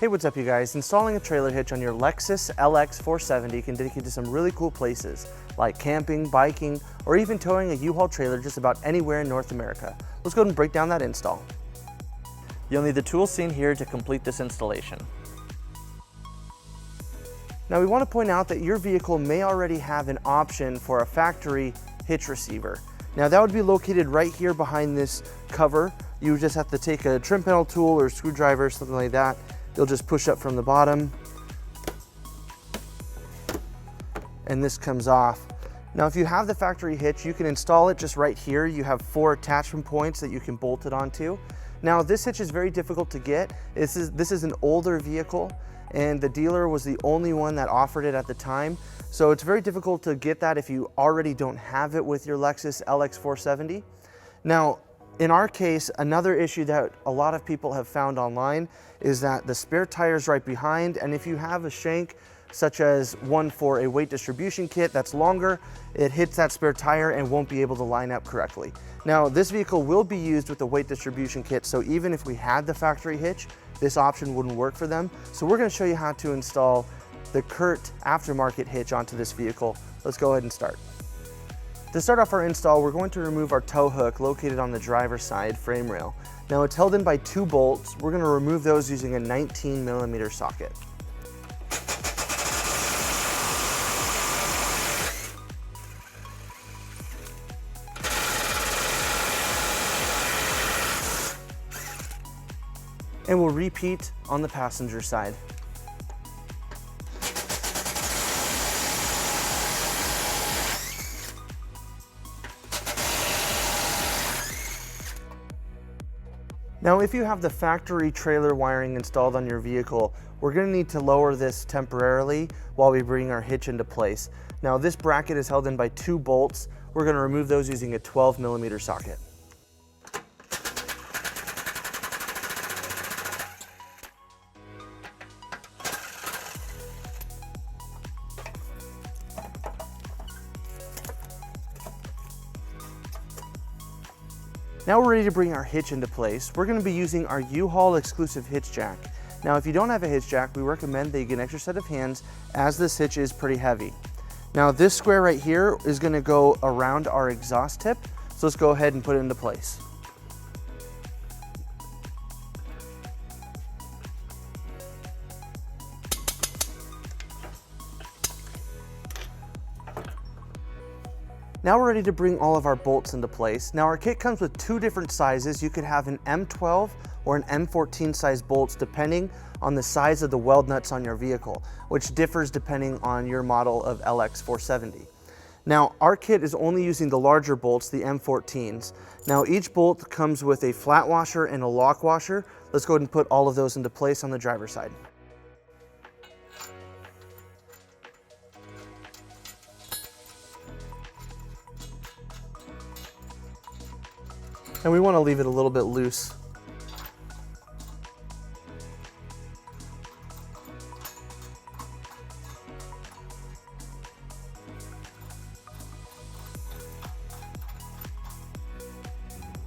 Hey, what's up you guys? Installing a trailer hitch on your Lexus LX470 can take you to some really cool places, like camping, biking, or even towing a U-Haul trailer just about anywhere in North America. Let's go ahead and break down that install. You'll need the tools seen here to complete this installation. Now we want to point out that your vehicle may already have an option for a factory hitch receiver. Now that would be located right here behind this cover. You just have to take a trim panel tool or screwdriver, something like that. You'll just push up from the bottom and this comes off. Now if you have the factory hitch, you can install it just right here. You have 4 attachment points that you can bolt it onto. Now this hitch is very difficult to get. This is an older vehicle and the dealer was the only one that offered it at the time. So it's very difficult to get that if you already don't have it with your Lexus LX470. Now, in our case, another issue that a lot of people have found online is that the spare tire is right behind, and if you have a shank, such as one for a weight distribution kit that's longer, it hits that spare tire and won't be able to line up correctly. Now, this vehicle will be used with the weight distribution kit, so even if we had the factory hitch, this option wouldn't work for them. So we're gonna show you how to install the Curt aftermarket hitch onto this vehicle. Let's go ahead and start. To start off our install, we're going to remove our tow hook located on the driver's side frame rail. Now it's held in by 2 bolts. We're going to remove those using a 19mm socket. And we'll repeat on the passenger side. Now, if you have the factory trailer wiring installed on your vehicle, we're going to need to lower this temporarily while we bring our hitch into place. Now, this bracket is held in by 2 bolts. We're going to remove those using a 12mm socket. Now we're ready to bring our hitch into place. We're going to be using our U-Haul exclusive hitch jack. Now if you don't have a hitch jack, we recommend that you get an extra set of hands as this hitch is pretty heavy. Now this square right here is going to go around our exhaust tip, so let's go ahead and put it into place. Now we're ready to bring all of our bolts into place. Now our kit comes with 2 different sizes. You could have an M12 or an M14 size bolts depending on the size of the weld nuts on your vehicle, which differs depending on your model of LX470. Now our kit is only using the larger bolts, the M14s. Now each bolt comes with a flat washer and a lock washer. Let's go ahead and put all of those into place on the driver's side. And we want to leave it a little bit loose.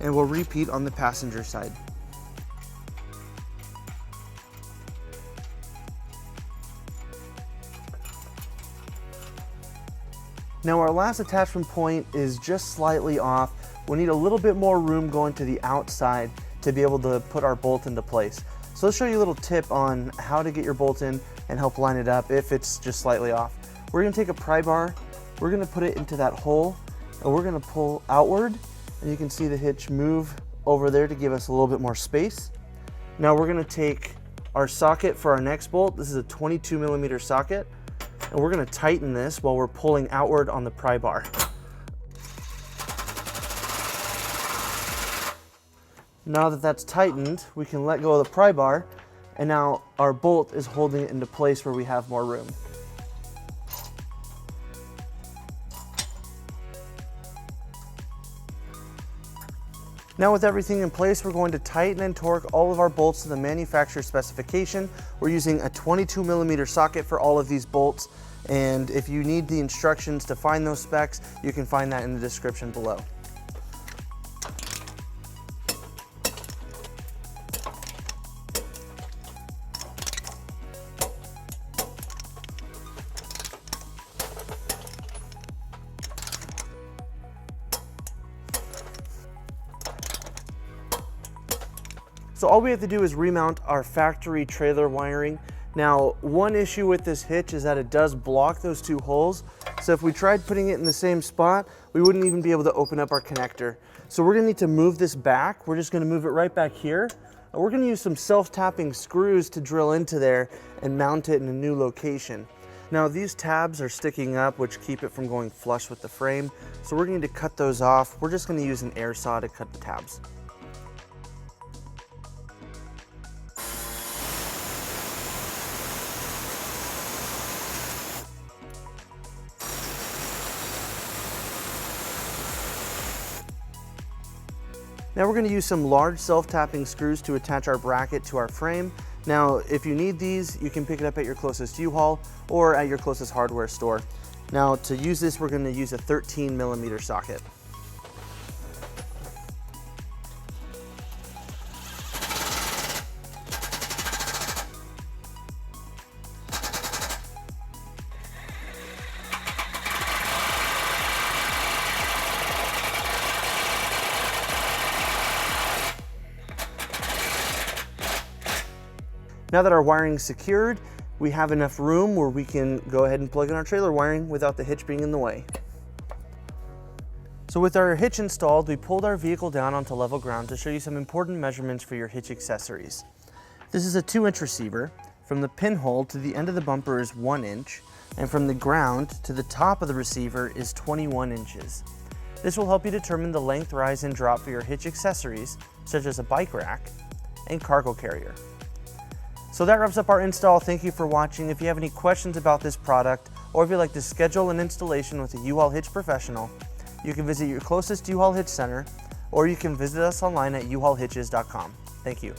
And we'll repeat on the passenger side. Now our last attachment point is just slightly off. We need a little bit more room going to the outside to be able to put our bolt into place. So let's show you a little tip on how to get your bolt in and help line it up if it's just slightly off. We're going to take a pry bar, we're going to put it into that hole, and we're going to pull outward, and you can see the hitch move over there to give us a little bit more space. Now we're going to take our socket for our next bolt. This is a 22mm socket, and we're going to tighten this while we're pulling outward on the pry bar. Now that that's tightened, we can let go of the pry bar, and now our bolt is holding it into place where we have more room. Now with everything in place, we're going to tighten and torque all of our bolts to the manufacturer specification. We're using a 22mm socket for all of these bolts, and if you need the instructions to find those specs, you can find that in the description below. So all we have to do is remount our factory trailer wiring. Now, one issue with this hitch is that it does block those two holes. So if we tried putting it in the same spot, we wouldn't even be able to open up our connector. So we're gonna need to move this back. We're just gonna move it right back here. We're gonna use some self-tapping screws to drill into there and mount it in a new location. Now these tabs are sticking up, which keep it from going flush with the frame. So we're going to cut those off. We're just gonna use an air saw to cut the tabs. Now we're going to use some large self-tapping screws to attach our bracket to our frame. Now, if you need these, you can pick it up at your closest U-Haul or at your closest hardware store. Now, to use this, we're going to use a 13mm socket. Now that our wiring is secured, we have enough room where we can go ahead and plug in our trailer wiring without the hitch being in the way. So with our hitch installed, we pulled our vehicle down onto level ground to show you some important measurements for your hitch accessories. This is a 2-inch receiver. From the pinhole to the end of the bumper is 1 inch, and from the ground to the top of the receiver is 21 inches. This will help you determine the length, rise, and drop for your hitch accessories, such as a bike rack and cargo carrier. So that wraps up our install. Thank you for watching. If you have any questions about this product, or if you'd like to schedule an installation with a U-Haul Hitch Professional, you can visit your closest U-Haul Hitch Center, or you can visit us online at uhaulhitches.com. Thank you.